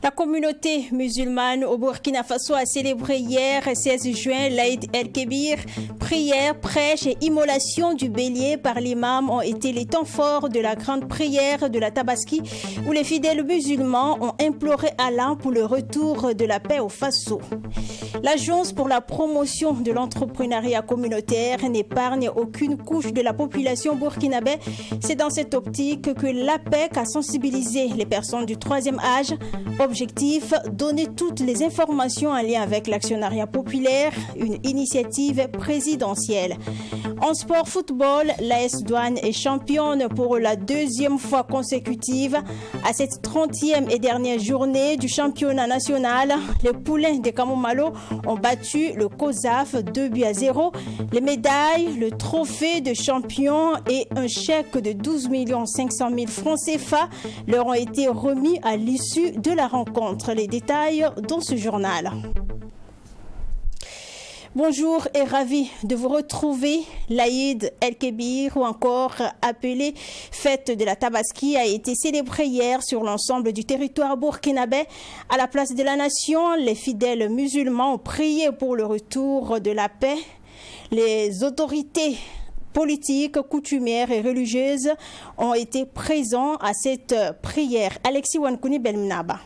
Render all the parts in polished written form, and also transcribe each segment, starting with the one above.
La communauté musulmane au Burkina Faso a célébré hier, 16 juin, l'Aïd el-Kébir. Prière, prêche et immolation du bélier par l'imam ont été les temps forts de la grande prière de la Tabaski, où les fidèles musulmans ont imploré Allah pour le retour de la paix au Faso. L'Agence pour la promotion de l'entrepreneuriat communautaire n'épargne aucune couche de la population burkinabé. C'est dans cette optique que l'APEC a sensibilisé les personnes du troisième âge. Objectif, donner toutes les informations en lien avec l'actionnariat populaire, une initiative présidentielle. En sport football, l'AS Douane est championne pour la deuxième fois consécutive. À cette 30e et dernière journée du championnat national, les poulains de Kamomalo ont battu le COSAF 2-0. Les médailles, le trophée de champion et un chèque de 12 500 000 francs CFA leur ont été remis à l'issue de la rencontre. Les détails dans ce journal. Bonjour et ravi de vous retrouver. L'Aïd el-Kébir, ou encore appelée fête de la Tabaski, a été célébrée hier sur l'ensemble du territoire burkinabé. À la place de la nation, les fidèles musulmans ont prié pour le retour de la paix. Les autorités politiques, coutumières et religieuses ont été présents à cette prière. Alexis Wankouni Belmnaba.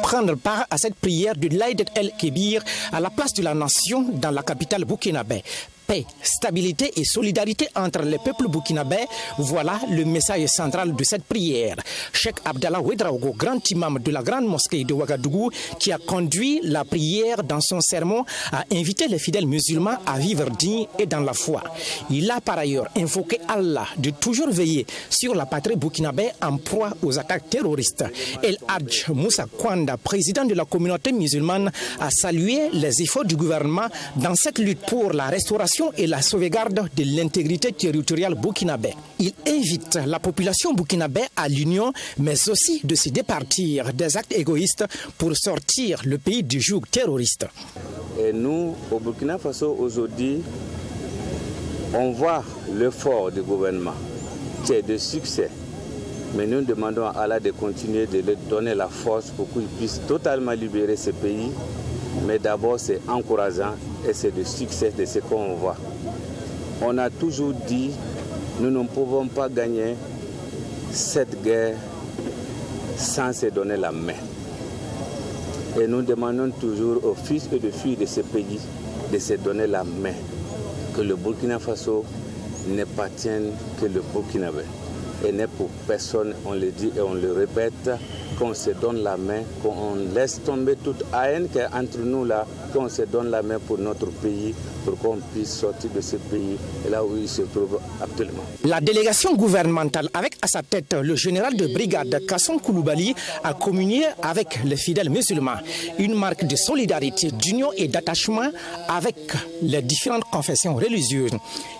Prendre part à cette prière de l'Aïd el-Kébir à la place de la nation dans la capitale burkinabé. Paix, stabilité et solidarité entre les peuples burkinabés, voilà le message central de cette prière. Cheikh Abdallah Ouedraogo, grand imam de la grande mosquée de Ouagadougou, qui a conduit la prière dans son sermon, a invité les fidèles musulmans à vivre digne et dans la foi. Il a par ailleurs invoqué Allah de toujours veiller sur la patrie burkinabé en proie aux attaques terroristes. El Hadj Moussa Kwanda, président de la communauté musulmane, a salué les efforts du gouvernement dans cette lutte pour la restauration et la sauvegarde de l'intégrité territoriale burkinabé. Il invite la population burkinabé à l'union, mais aussi de se départir des actes égoïstes pour sortir le pays du joug terroriste. Et nous, au Burkina Faso, aujourd'hui, on voit l'effort du gouvernement qui est de succès. Mais nous demandons à Allah de continuer de leur donner la force pour qu'ils puissent totalement libérer ce pays. Mais d'abord, c'est encourageant et c'est le succès de ce qu'on voit. On a toujours dit, nous ne pouvons pas gagner cette guerre sans se donner la main. Et nous demandons toujours aux fils et aux filles de ce pays de se donner la main. Que le Burkina Faso n'appartienne que le Burkinabé. Et n'est pour personne, on le dit et on le répète, qu'on se donne la main, qu'on laisse tomber toute haine qui est entre nous là, qu'on se donne la main pour notre pays, pour qu'on puisse sortir de ce pays, là où il se trouve actuellement. La délégation gouvernementale, avec à sa tête le général de brigade Kasson Koulibaly, a communié avec les fidèles musulmans. Une marque de solidarité, d'union et d'attachement avec les différentes confessions religieuses.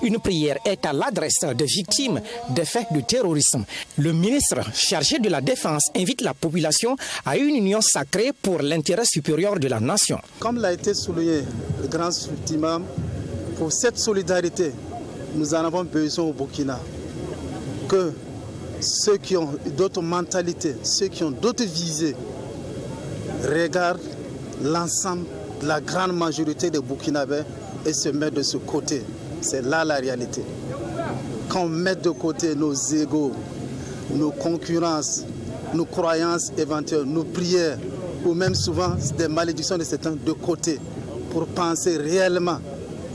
Une prière est à l'adresse des victimes des faits de terrorisme. Le ministre chargé de la Défense invite la population à une union sacrée pour l'intérêt supérieur de la nation. Comme l'a été souligné le grand imam, pour cette solidarité, nous en avons besoin au Burkina. Que ceux qui ont d'autres mentalités, ceux qui ont d'autres visées, regardent l'ensemble de la grande majorité des Burkinabés et se mettent de ce côté. C'est là la réalité. Qu'on mette de côté nos égos, nos concurrences, nos croyances éventuelles, nos prières, ou même souvent des malédictions de certains de côté, pour penser réellement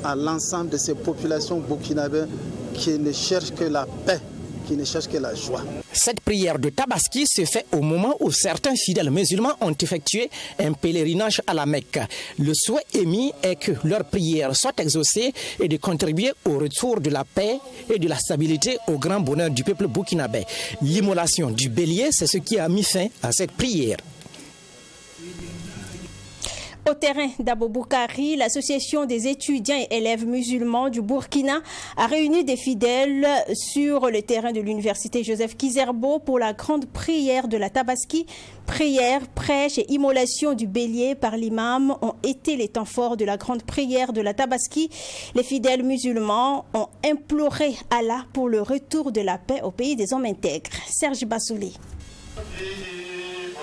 à l'ensemble de ces populations burkinabées qui ne cherchent que la paix, qui ne cherchent que la joie. Cette prière de Tabaski se fait au moment où certains fidèles musulmans ont effectué un pèlerinage à la Mecque. Le souhait émis est que leur prière soit exaucée et de contribuer au retour de la paix et de la stabilité au grand bonheur du peuple burkinabé. L'immolation du bélier, c'est ce qui a mis fin à cette prière. Au terrain d'Aboboukari, l'association des étudiants et élèves musulmans du Burkina a réuni des fidèles sur le terrain de l'université Joseph Kizerbo pour la grande prière de la Tabaski. Prière, prêche et immolation du bélier par l'imam ont été les temps forts de la grande prière de la Tabaski. Les fidèles musulmans ont imploré Allah pour le retour de la paix au pays des hommes intègres. Serge Bassouli.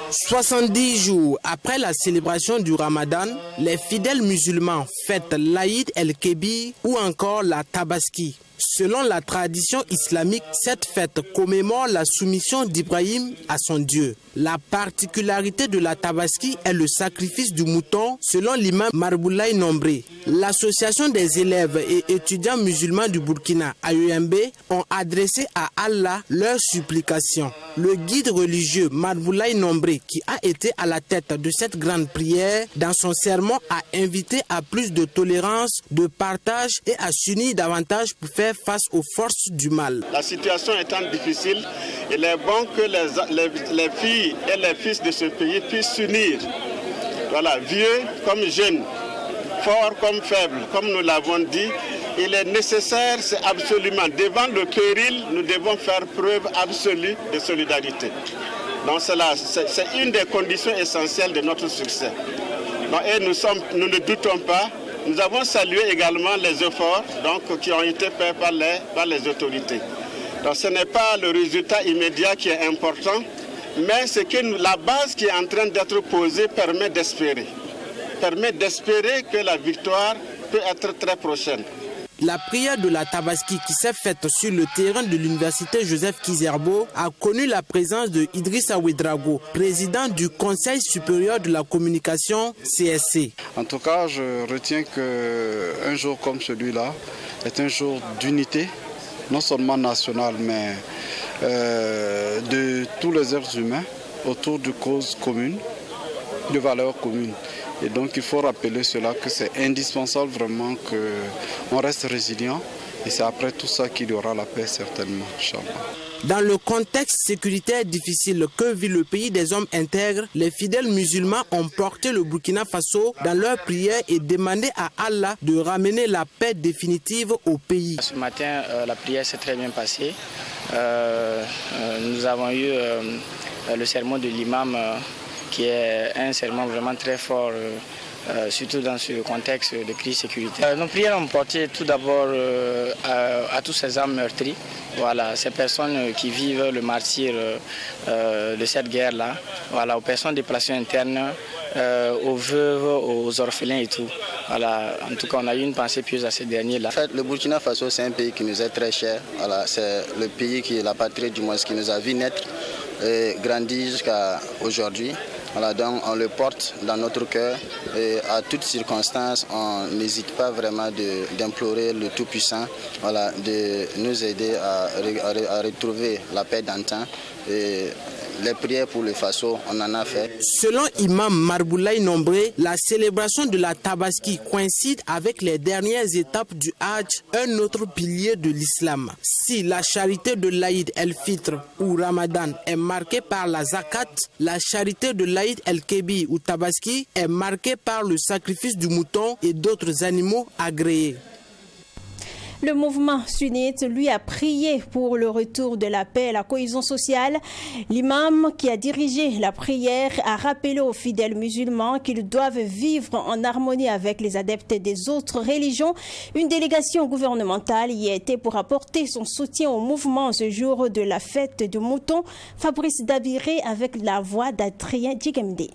70 jours après la célébration du Ramadan, les fidèles musulmans fêtent l'Aïd el-Kébir ou encore la Tabaski. Selon la tradition islamique, cette fête commémore la soumission d'Ibrahim à son Dieu. La particularité de la Tabaski est le sacrifice du mouton, selon l'imam Marboulaye Nombré. L'association des élèves et étudiants musulmans du Burkina, AEMB, ont adressé à Allah leurs supplications. Le guide religieux Marboulaye Nombré, qui a été à la tête de cette grande prière, dans son sermon a invité à plus de tolérance, de partage et à s'unir davantage pour faire face aux forces du mal. La situation étant difficile, il est bon que les filles et les fils de ce pays puissent s'unir. Voilà, vieux comme jeunes, forts comme faibles, comme nous l'avons dit. Il est nécessaire, c'est absolument, devant le péril, nous devons faire preuve absolue de solidarité. Donc c'est une des conditions essentielles de notre succès. Donc, et nous ne doutons pas. Nous avons salué également les efforts qui ont été faits par les autorités. Donc ce n'est pas le résultat immédiat qui est important, mais c'est que la base qui est en train d'être posée permet d'espérer. Permet d'espérer que la victoire peut être très prochaine. La prière de la Tabaski qui s'est faite sur le terrain de l'université Joseph Kizerbo a connu la présence de Idrissa Ouedraogo, président du Conseil supérieur de la communication CSC. En tout cas, je retiens qu'un jour comme celui-là est un jour d'unité, non seulement nationale, mais de tous les êtres humains autour de causes communes, de valeurs communes. Et donc il faut rappeler cela, que c'est indispensable vraiment qu'on reste résilient. Et c'est après tout ça qu'il y aura la paix certainement, Inch'Allah. Dans le contexte sécuritaire difficile que vit le pays des hommes intègres, les fidèles musulmans ont porté le Burkina Faso dans leur prière et demandé à Allah de ramener la paix définitive au pays. Ce matin, la prière s'est très bien passée. Nous avons eu le sermon de l'imam qui est un serment vraiment très fort, surtout dans ce contexte de crise sécuritaire. Nos prières ont porté tout d'abord à tous ces âmes meurtries, voilà, ces personnes qui vivent le martyre de cette guerre-là, voilà, aux personnes déplacées internes, aux veuves, aux orphelins et tout. Voilà, en tout cas, on a eu une pensée pieuse à ces derniers-là. En fait, le Burkina Faso, c'est un pays qui nous est très cher. Voilà, c'est le pays qui est la patrie du moins, qui nous a vu naître et grandir jusqu'à aujourd'hui. Voilà, donc on le porte dans notre cœur et à toutes circonstances, on n'hésite pas vraiment d'implorer le Tout-Puissant, voilà, de nous aider à retrouver la paix d'antan. Et les prières pour le Faso, on en a fait. Selon Imam Marboulaye Nombré, la célébration de la Tabaski coïncide avec les dernières étapes du Hajj, un autre pilier de l'islam. Si la charité de l'Aïd el-Fitr ou Ramadan est marquée par la zakat, la charité de l'Aïd el-Kébir ou Tabaski est marquée par le sacrifice du mouton et d'autres animaux agréés. Le mouvement sunnite, lui, a prié pour le retour de la paix et la cohésion sociale. L'imam qui a dirigé la prière a rappelé aux fidèles musulmans qu'ils doivent vivre en harmonie avec les adeptes des autres religions. Une délégation gouvernementale y a été pour apporter son soutien au mouvement ce jour de la fête du mouton. Fabrice Dabiré avec la voix d'Adrien Djigemde.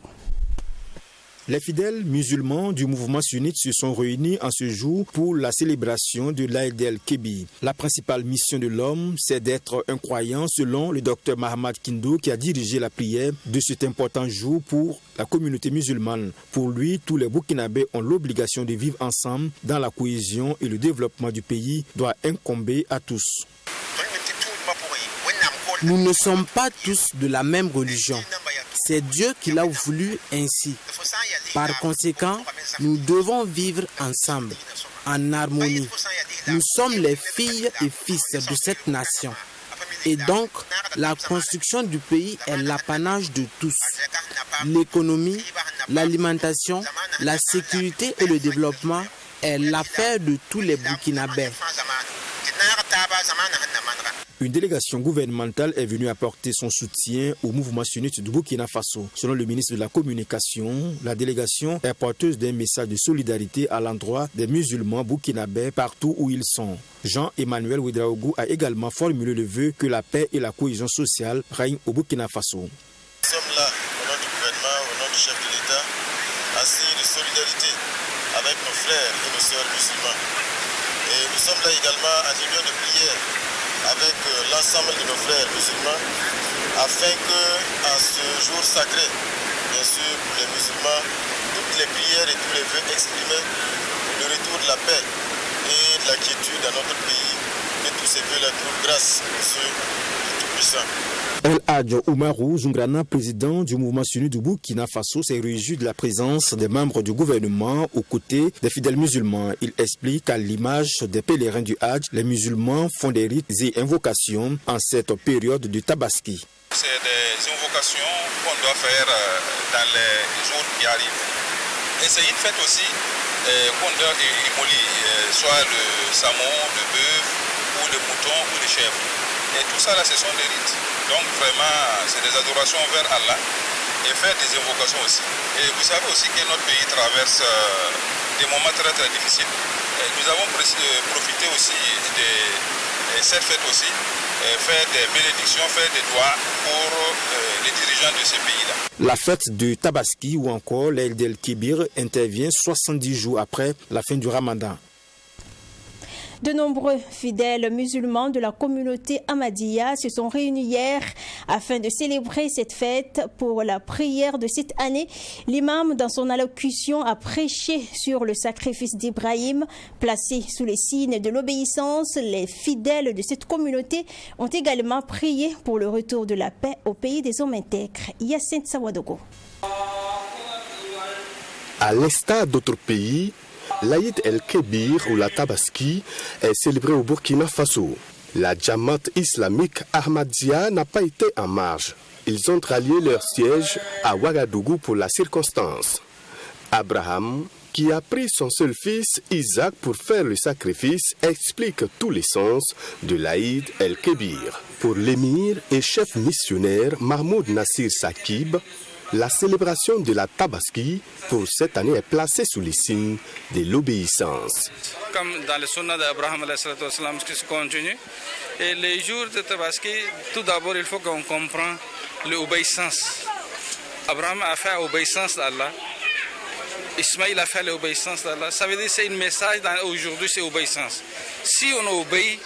Les fidèles musulmans du mouvement sunnite se sont réunis en ce jour pour la célébration de l'Aïd el-Kébir. La principale mission de l'homme, c'est d'être un croyant, selon le docteur Mahamad Kindo, qui a dirigé la prière de cet important jour pour la communauté musulmane. Pour lui, tous les Burkinabés ont l'obligation de vivre ensemble dans la cohésion et le développement du pays doit incomber à tous. Nous ne sommes pas tous de la même religion. C'est Dieu qui l'a voulu ainsi. Par conséquent, nous devons vivre ensemble, en harmonie. Nous sommes les filles et fils de cette nation. Et donc, la construction du pays est l'apanage de tous. L'économie, l'alimentation, la sécurité et le développement est l'affaire de tous les Burkinabés. Une délégation gouvernementale est venue apporter son soutien au mouvement sunnite du Burkina Faso. Selon le ministre de la Communication, la délégation est porteuse d'un message de solidarité à l'endroit des musulmans burkinabés partout où ils sont. Jean-Emmanuel Ouedraogo a également formulé le vœu que la paix et la cohésion sociale règnent au Burkina Faso. Nous sommes là, au nom du gouvernement, au nom du chef de l'État, en signe de solidarité avec nos frères et nos sœurs musulmans. Et nous sommes là également en union de prière avec l'ensemble de nos frères musulmans, afin que, en ce jour sacré, bien sûr, pour les musulmans, toutes les prières et tous les vœux exprimés pour le retour de la paix et de la quiétude dans notre pays, que tous ces vœux-là trouvent grâce au Dieu Tout-Puissant. El Hadj Oumarou Zoungrana, président du mouvement sunnite du Burkina Faso, s'est réjoui de la présence des membres du gouvernement aux côtés des fidèles musulmans. Il explique qu'à l'image des pèlerins du Hadj, les musulmans font des rites et invocations en cette période de Tabaski. C'est des invocations qu'on doit faire dans les jours qui arrivent. Et c'est une fête aussi qu'on doit immoler, soit le saumon, le bœuf, ou le mouton, ou le chèvre. Et tout ça là, ce sont des rites. Donc vraiment, c'est des adorations envers Allah et faire des invocations aussi. Et vous savez aussi que notre pays traverse des moments très très difficiles. Et nous avons profité aussi de cette fête aussi, faire des bénédictions, faire des doigts pour les dirigeants de ce pays-là. La fête de Tabaski ou encore l'Aïd el-Kébir intervient 70 jours après la fin du Ramadan. De nombreux fidèles musulmans de la communauté Ahmadiyya se sont réunis hier afin de célébrer cette fête pour la prière de cette année. L'imam, dans son allocution, a prêché sur le sacrifice d'Ibrahim. Placé sous les signes de l'obéissance, les fidèles de cette communauté ont également prié pour le retour de la paix au pays des hommes intègres. Yacine Sawadogo. À l'instar d'autres pays, l'Aïd el-Kébir ou la Tabaski est célébré au Burkina Faso. La Jamaat islamique Ahmadiyya n'a pas été en marge. Ils ont rallié leur siège à Ouagadougou pour la circonstance. Abraham, qui a pris son seul fils Isaac pour faire le sacrifice, explique tous les sens de l'Aïd el-Kébir. Pour l'émir et chef missionnaire Mahmoud Nassir Sakib, la célébration de la Tabaski pour cette année est placée sous les signes de l'obéissance. Comme dans le sunna d'Abraham qui se continue, et les jours de Tabaski, tout d'abord il faut qu'on comprenne l'obéissance. Abraham a fait l'obéissance d'Allah, Ismaïl a fait l'obéissance d'Allah. Ça veut dire que c'est un message aujourd'hui, c'est l'obéissance. Si on obéit,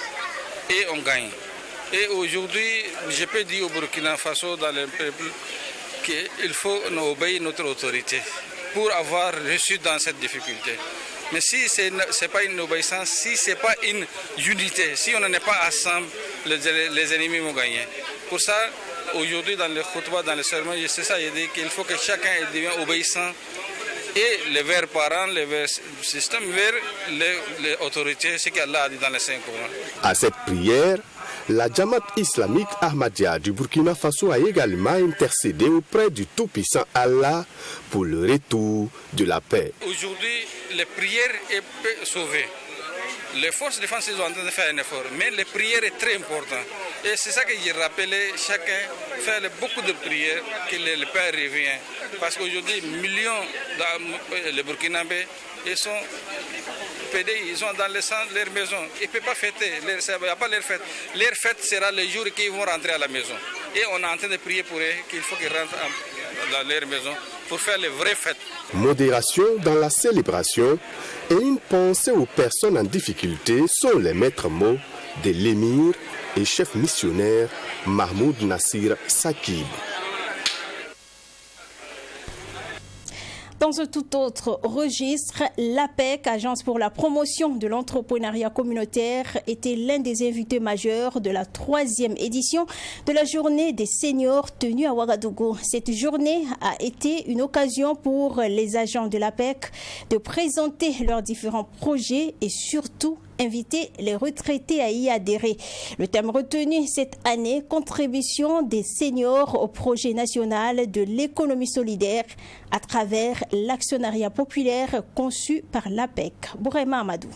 et on gagne. Et aujourd'hui, je peux dire au Burkina Faso, dans le peuple, qu'il faut obéir notre autorité pour avoir reçu dans cette difficulté. Mais si ce n'est pas une obéissance, si ce n'est pas une unité, si on n'est pas ensemble, les ennemis vont gagner. Pour ça, aujourd'hui, dans le khutbah, dans le sermon, c'est ça, il dit qu'il faut que chacun devienne obéissant et les vers parents, les vers système, vers les autorités, ce qu'Allah a dit dans les 5 Corans. À cette prière, la Jamaat islamique Ahmadiyya du Burkina Faso a également intercédé auprès du Tout-Puissant Allah pour le retour de la paix. Aujourd'hui, les prières peuvent sauver. Les forces de défense sont en train de faire un effort, mais les prières sont très importantes. Et c'est ça que j'ai rappelé, chacun fait beaucoup de prières, que le Père revient. Parce qu'aujourd'hui, millions de Burkinabés, ils sont pédés, ils sont dans leur maison. Ils ne peuvent pas fêter, il n'y a pas leur fête. Leur fête sera le jour qu'ils vont rentrer à la maison. Et on est en train de prier pour eux, qu'il faut qu'ils rentrent dans leur maison pour faire les vraies fêtes. Modération dans la célébration et une pensée aux personnes en difficulté sont les maîtres mots de l'émir et chef missionnaire Mahmoud Nassir Sakib. Dans un tout autre registre, l'APEC, Agence pour la promotion de l'entrepreneuriat communautaire, était l'un des invités majeurs de la 3e édition de la journée des seniors tenue à Ouagadougou. Cette journée a été une occasion pour les agents de l'APEC de présenter leurs différents projets et surtout inviter les retraités à y adhérer. Le thème retenu cette année, contribution des seniors au projet national de l'économie solidaire à travers l'actionnariat populaire conçu par l'APEC. Bourema Amadou.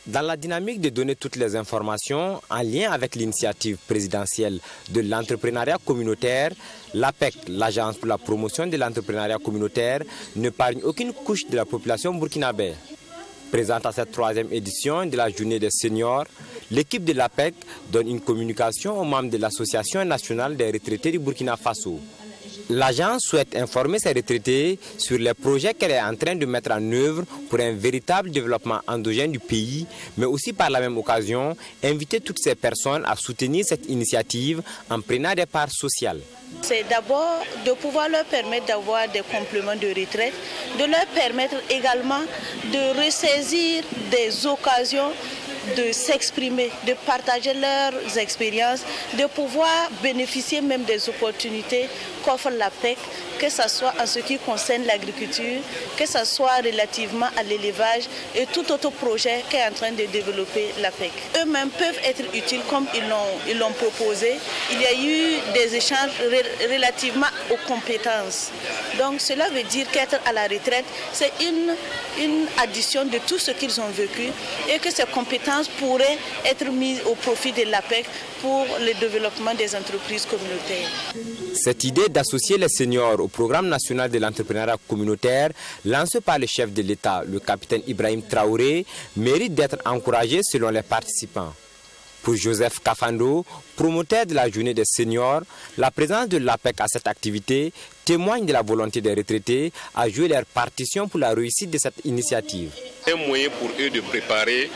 Dans la dynamique de donner toutes les informations en lien avec l'initiative présidentielle de l'entrepreneuriat communautaire, l'APEC, l'Agence pour la promotion de l'entrepreneuriat communautaire, n'épargne aucune couche de la population burkinabé. Présente à cette 3e édition de la journée des seniors, l'équipe de l'APEC donne une communication aux membres de l'Association nationale des retraités du Burkina Faso. L'agence souhaite informer ses retraités sur les projets qu'elle est en train de mettre en œuvre pour un véritable développement endogène du pays, mais aussi par la même occasion, inviter toutes ces personnes à soutenir cette initiative en prenant des parts sociales. C'est d'abord de pouvoir leur permettre d'avoir des compléments de retraite, de leur permettre également de ressaisir des occasions de s'exprimer, de partager leurs expériences, de pouvoir bénéficier même des opportunités qu'offre l'APEC, que ce soit en ce qui concerne l'agriculture, que ce soit relativement à l'élevage et tout autre projet qu'est en train de développer l'APEC. Eux-mêmes peuvent être utiles comme ils l'ont proposé. Il y a eu des échanges relativement aux compétences. Donc cela veut dire qu'être à la retraite, c'est une addition de tout ce qu'ils ont vécu et que ces compétences pourraient être mises au profit de l'APEC pour le développement des entreprises communautaires. Cette idée d'associer les seniors au programme national de l'entrepreneuriat communautaire lancé par le chef de l'État, le capitaine Ibrahim Traoré, mérite d'être encouragée selon les participants. Pour Joseph Kafando, promoteur de la journée des seniors, la présence de l'APEC à cette activité témoigne de la volonté des retraités à jouer leur partition pour la réussite de cette initiative. Un moyen pour eux de préparer,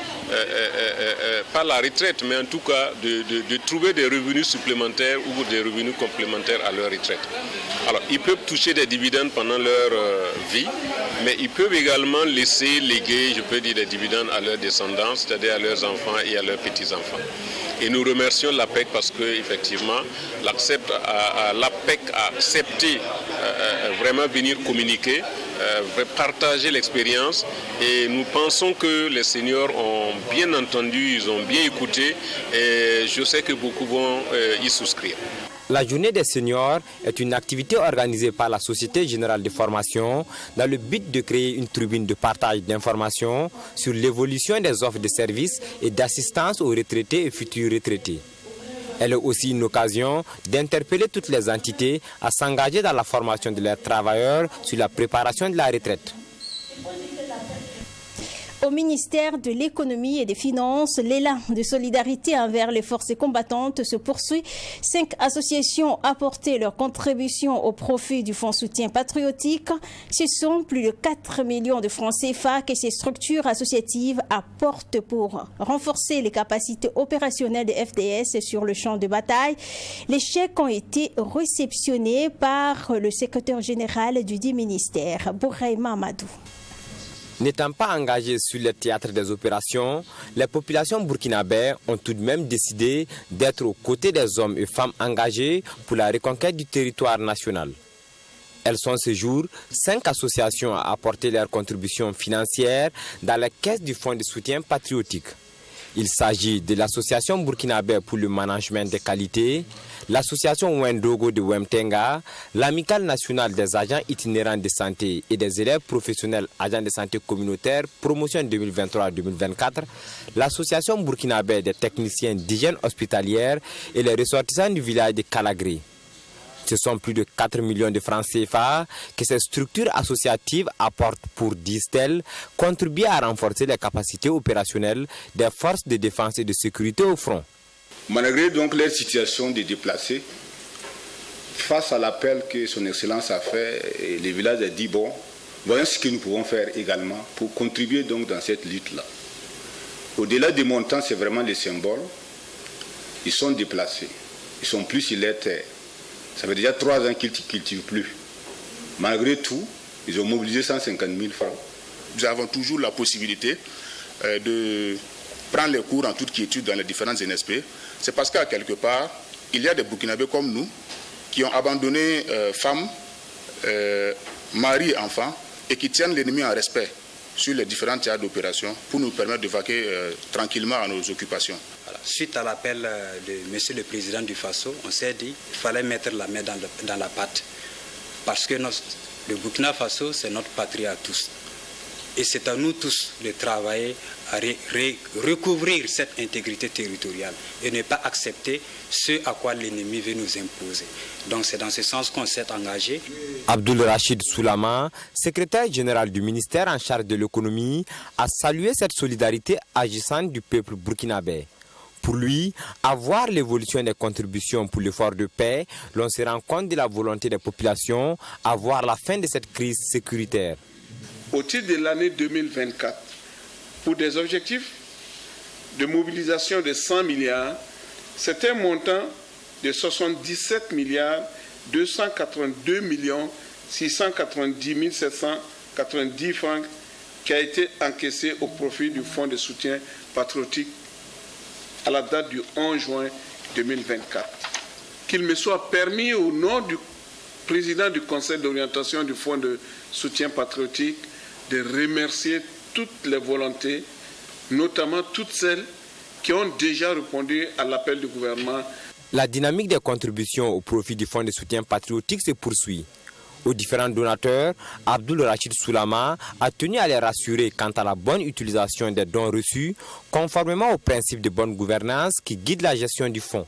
pas la retraite, mais en tout cas de trouver des revenus supplémentaires ou des revenus complémentaires à leur retraite. Alors, ils peuvent toucher des dividendes pendant leur vie, mais ils peuvent également laisser léguer, je peux dire, des dividendes à leurs descendants, c'est-à-dire à leurs enfants et à leurs petits-enfants. Et nous remercions l'APEC parce qu'effectivement, l'APEC a accepté vraiment venir communiquer, partager l'expérience. Et nous pensons que les seniors ont bien entendu, ils ont bien écouté. Et je sais que beaucoup vont y souscrire. La journée des seniors est une activité organisée par la Société Générale de Formation dans le but de créer une tribune de partage d'informations sur l'évolution des offres de services et d'assistance aux retraités et futurs retraités. Elle est aussi une occasion d'interpeller toutes les entités à s'engager dans la formation de leurs travailleurs sur la préparation de la retraite. Au ministère de l'économie et des finances, l'élan de solidarité envers les forces combattantes se poursuit. 5 associations ont apporté leur contribution au profit du Fonds soutien patriotique. Ce sont plus de 4 millions de francs CFA que ces structures associatives apportent pour renforcer les capacités opérationnelles des FDS sur le champ de bataille. Les chèques ont été réceptionnés par le secrétaire général du dit ministère, Bourema Amadou. N'étant pas engagées sur le théâtre des opérations, les populations burkinabées ont tout de même décidé d'être aux côtés des hommes et femmes engagés pour la reconquête du territoire national. Elles sont ce jour 5 associations à apporter leur contribution financière dans la caisse du Fonds de soutien patriotique. Il s'agit de l'Association burkinabé pour le management des qualités, l'Association Wendogo de Wemtenga, l'Amicale nationale des agents itinérants de santé et des élèves professionnels agents de santé communautaire, promotion 2023-2024, l'Association burkinabé des techniciens d'hygiène hospitalière et les ressortissants du village de Kalagré. Ce sont plus de 4 millions de francs CFA que ces structures associatives apportent pour, disent-elles, contribuer à renforcer les capacités opérationnelles des forces de défense et de sécurité au front. Malgré donc leur situation de déplacés, face à l'appel que son Excellence a fait, le village a dit bon, voyons ce que nous pouvons faire également pour contribuer donc dans cette lutte-là. Au-delà des montants, c'est vraiment les symboles. Ils sont déplacés, ils sont plus sur les terres. Ça fait déjà 3 ans qu'ils ne cultivent plus. Malgré tout, Ils ont mobilisé 150 000 francs. Nous avons toujours la possibilité de prendre les cours en toute quiétude dans les différentes NSP. C'est parce qu'à quelque part, il y a des Burkinabés comme nous qui ont abandonné femmes, maris, enfants et qui tiennent l'ennemi en respect sur les différents théâtres d'opération pour nous permettre de vaquer tranquillement à nos occupations. Voilà. Suite à l'appel de M. le Président du Faso, on s'est dit qu'il fallait mettre la main dans la pâte parce que le Burkina Faso, c'est notre patrie à tous. Et c'est à nous tous de travailler à recouvrir cette intégrité territoriale et ne pas accepter ce à quoi l'ennemi veut nous imposer. Donc c'est dans ce sens qu'on s'est engagé. Abdul Rachid Soulama, secrétaire général du ministère en charge de l'économie, a salué cette solidarité agissante du peuple burkinabé. Pour lui, à voir l'évolution des contributions pour l'effort de paix, l'on se rend compte de la volonté des populations à voir la fin de cette crise sécuritaire. Au titre de l'année 2024, pour des objectifs de mobilisation de 100 milliards, c'est un montant de 77 milliards 282 millions 690 790 francs qui a été encaissé au profit du Fonds de soutien patriotique à la date du 11 juin 2024. Qu'il me soit permis au nom du président du Conseil d'orientation du Fonds de soutien patriotique de remercier toutes les volontés, notamment toutes celles qui ont déjà répondu à l'appel du gouvernement. La dynamique des contributions au profit du Fonds de soutien patriotique se poursuit. Aux différents donateurs, Abdul Rachid Soulama a tenu à les rassurer quant à la bonne utilisation des dons reçus, conformément aux principes de bonne gouvernance qui guident la gestion du fonds.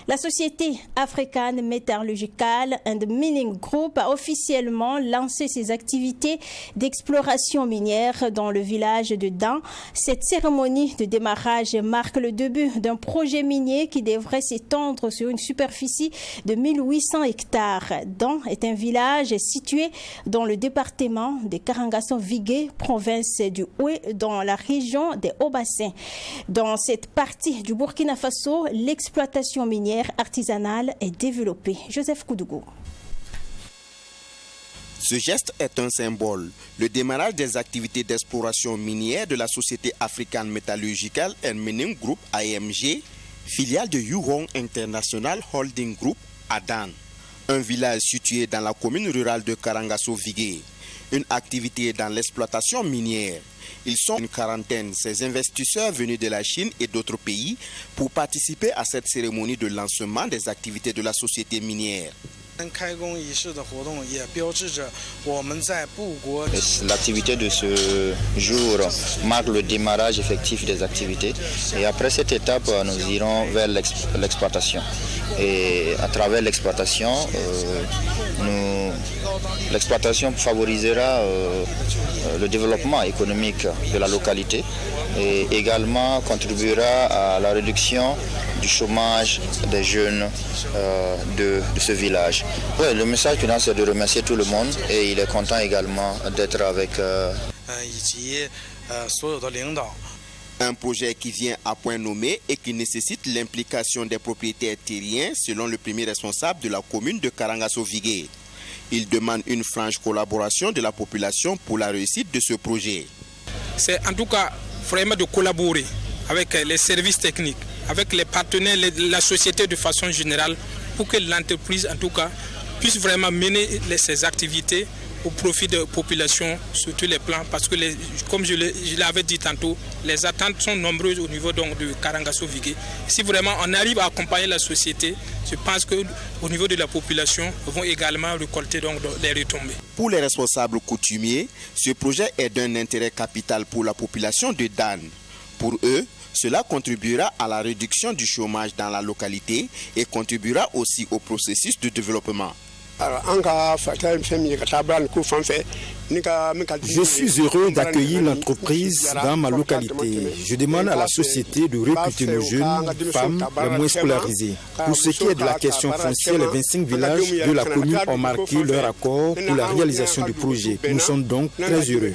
La société African Metallurgical and Mining Group a officiellement lancé ses activités d'exploration minière dans le village de Dan. Cette cérémonie de démarrage marque le début d'un projet minier qui devrait s'étendre sur une superficie de 1800 hectares. Dan est un village situé dans le département de Karangasso-Vigué, province du Oué, dans la région des Hauts-Bassins. Dans cette partie du Burkina Faso, l'exploitation minière artisanale est développée. Joseph Koudougou. Ce geste est un symbole. Le démarrage des activités d'exploration minière de la société African Metallurgical and Mining Group AMG, filiale de Yurong International Holding Group à Dan, un village situé dans la commune rurale de Karangasso-Vigué. Une activité dans l'exploitation minière. Ils sont une quarantaine, ces investisseurs venus de la Chine et d'autres pays pour participer à cette cérémonie de lancement des activités de la société minière. L'activité de ce jour marque le démarrage effectif des activités et après cette étape, nous irons vers l'exploitation. Et à travers l'exploitation, l'exploitation favorisera le développement économique de la localité et également contribuera à la réduction du chômage des jeunes de ce village. Ouais, le message final, c'est de remercier tout le monde et il est content également d'être avec un projet qui vient à point nommé et qui nécessite l'implication des propriétaires terriens selon le premier responsable de la commune de Karangasso-Vigué. Il demande une franche collaboration de la population pour la réussite de ce projet. C'est en tout cas vraiment de collaborer avec les services techniques, avec les partenaires, la société de façon générale, pour que l'entreprise en tout cas puisse vraiment mener ses activités au profit de la population sur tous les plans, parce que comme je l'avais dit tantôt, les attentes sont nombreuses au niveau donc de Karangasso-Vigué. Si vraiment on arrive à accompagner la société, je pense qu'au niveau de la population, ils vont également récolter donc les retombées. Pour les responsables coutumiers, ce projet est d'un intérêt capital pour la population de Dan. Pour eux, cela contribuera à la réduction du chômage dans la localité et contribuera aussi au processus de développement. Je suis heureux d'accueillir l'entreprise dans ma localité. Je demande à la société de recruter nos jeunes femmes les moins scolarisées. Pour ce qui est de la question foncière, les 25 villages de la commune ont marqué leur accord pour la réalisation du projet. Nous sommes donc très heureux.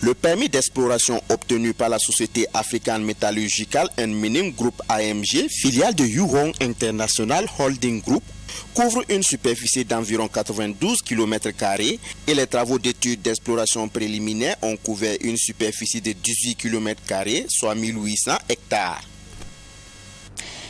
Le permis d'exploration obtenu par la société African Metallurgical and Mining Group AMG, filiale de Yuhong International Holding Group, couvre une superficie d'environ 92 km² et les travaux d'études d'exploration préliminaire ont couvert une superficie de 18 km², soit 1800 hectares.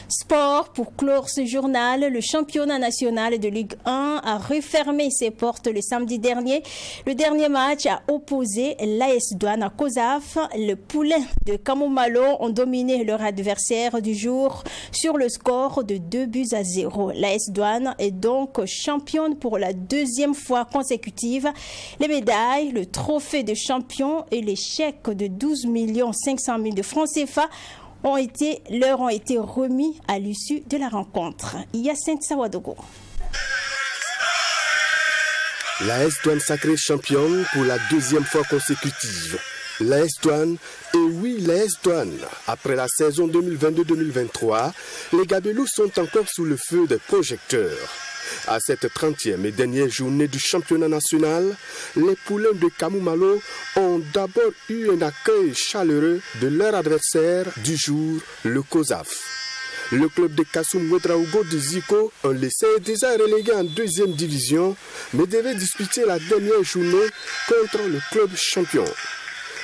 Sport, pour clore ce journal, le championnat national de Ligue 1 a refermé ses portes le samedi dernier. Le dernier match a opposé l'AS Douane à COSAF. Le Poulain de Kamomalo ont dominé leur adversaire du jour sur le score de 2-0. L'AS Douane est donc championne pour la deuxième fois consécutive. Les médailles, le trophée de champion et les chèques de 12 500 000 de francs CFA leur ont été remis à l'issue de la rencontre. Yacine Sawadogo. L'AS Douane sacrée championne pour la deuxième fois consécutive. L'AS Douane, et oui l'AS Douane, après la saison 2022-2023, les Gabelous sont encore sous le feu des projecteurs. À cette 30e et dernière journée du championnat national, les Poulains de Kamomalo ont d'abord eu un accueil chaleureux de leur adversaire du jour, le COSAF. Le club de Kassoum Ouedraogo de Zico, un laissé déjà relégué en deuxième division, mais devait disputer la dernière journée contre le club champion.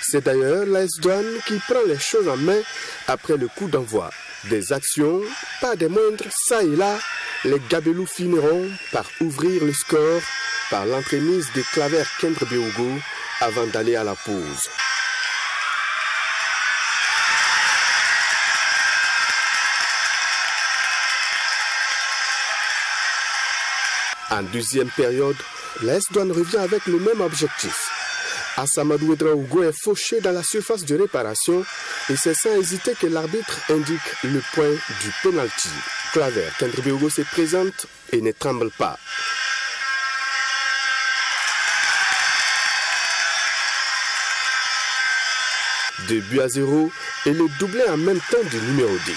C'est d'ailleurs l'AS Douane qui prend les choses en main après le coup d'envoi. Des actions, pas des moindres, ça et là, les Gabelous finiront par ouvrir le score par l'entremise des Claver Kendre Beogo avant d'aller à la pause. En deuxième période, l'AS Douane revient avec le même objectif. Assamadou Ouedraogo est fauché dans la surface de réparation et c'est sans hésiter que l'arbitre indique le point du penalty. Claver Kendre Beogo se présente et ne tremble pas. Deux buts à 0 et le doublé en même temps du numéro 10.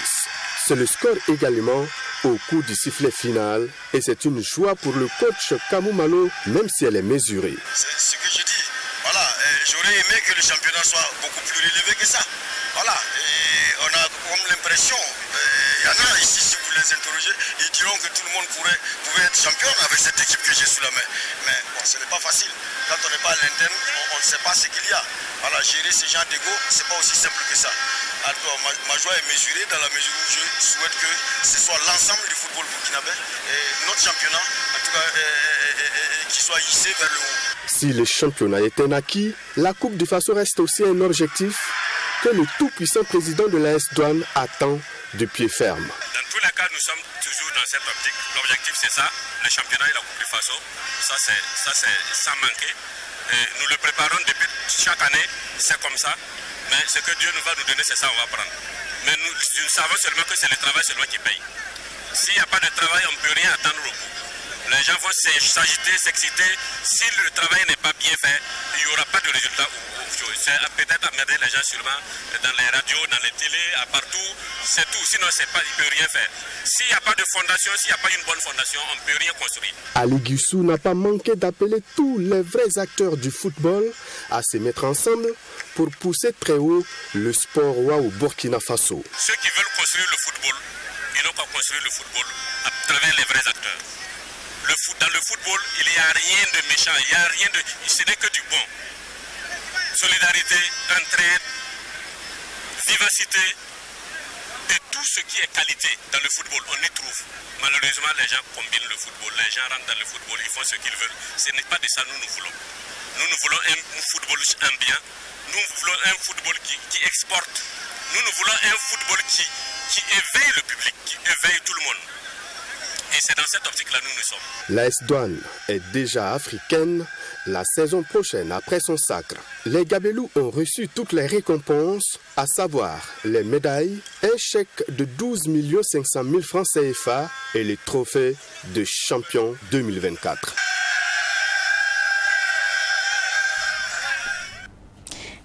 C'est le score également au coup du sifflet final et c'est une joie pour le coach Kamomalo, même si elle est mesurée. C'est ce que je dis. Voilà, j'aurais aimé que le championnat soit beaucoup plus relevé que ça. Voilà, et on a comme l'impression, il y en a ici, si vous les interrogez, ils diront que tout le monde pouvait être champion avec cette équipe que j'ai sous la main. Mais bon, ce n'est pas facile. Quand on n'est pas à l'interne, on ne sait pas ce qu'il y a. Voilà, gérer ce genre d'ego, ce n'est pas aussi simple que ça. Alors, ma joie est mesurée dans la mesure où je souhaite que ce soit l'ensemble du football burkinabé et notre championnat, en tout cas, qui soit hissé vers le haut. Si le championnat est un acquis, la Coupe de Faso reste aussi un objectif que le tout-puissant président de l'AS Douane attend de pied ferme. Dans tous les cas, nous sommes toujours dans cette optique. L'objectif, c'est ça, le championnat et la Coupe de Faso. Ça, c'est sans manquer. Et nous le préparons depuis chaque année, c'est comme ça. Mais ce que Dieu nous va nous donner, c'est ça, on va prendre. Mais nous savons seulement que c'est le travail seulement qui paye. S'il n'y a pas de travail, on ne peut rien attendre au bout. Les gens vont s'agiter, s'exciter. Si le travail n'est pas bien fait, il n'y aura pas de résultat. C'est peut-être amener les gens sûrement dans les radios, dans les télés, partout. C'est tout. Sinon, il ne peut rien faire. S'il n'y a pas de fondation, s'il n'y a pas une bonne fondation, on ne peut rien construire. Ali Guissou n'a pas manqué d'appeler tous les vrais acteurs du football à se mettre ensemble pour pousser très haut le sport roi au Burkina Faso. Ceux qui veulent construire le football, ils n'ont qu'à construire le football à travers les vrais acteurs. Dans le football, il n'y a rien de méchant, il n'y a rien de... Ce n'est que du bon. Solidarité, entraide, vivacité et tout ce qui est qualité dans le football, on y trouve. Malheureusement, les gens combinent le football, les gens rentrent dans le football, ils font ce qu'ils veulent. Ce n'est pas de ça nous voulons. Nous voulons un football ambiant, nous voulons un football qui exporte, nous voulons un football qui éveille le public, qui éveille tout le monde. Et c'est dans cette optique-là nous sommes. L'AS Douane est déjà africaine la saison prochaine après son sacre. Les Gabelous ont reçu toutes les récompenses, à savoir les médailles, un chèque de 12 500 000 francs CFA et les trophées de champion 2024.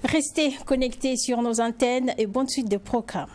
Restez connectés sur nos antennes et bonne suite de programmes.